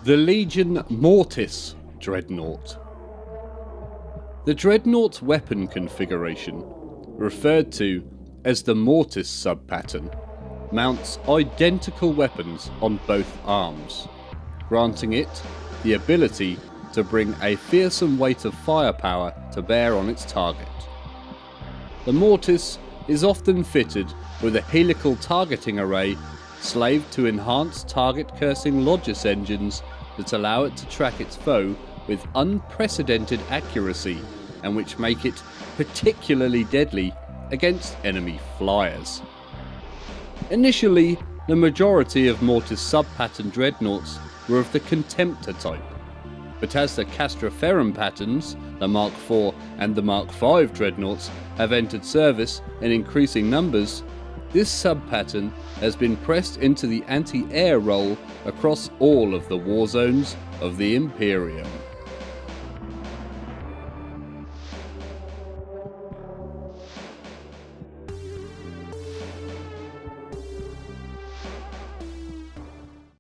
The Legion Mortis Dreadnought. The Dreadnought's weapon configuration, referred to as the Mortis sub-pattern, mounts identical weapons on both arms, granting it the ability to bring a fearsome weight of firepower to bear on its target. The Mortis is often fitted with a helical targeting array slaved to enhanced target cursing Logis engines that allow it to track its foe with unprecedented accuracy and which make it particularly deadly against enemy flyers. Initially, the majority of Mortis sub-pattern dreadnoughts were of the Contemptor type, but as the Castroferum patterns, the Mark IV and the Mark V dreadnoughts have entered service in increasing numbers, this sub-pattern has been pressed into the anti-air role across all of the war zones of the Imperial.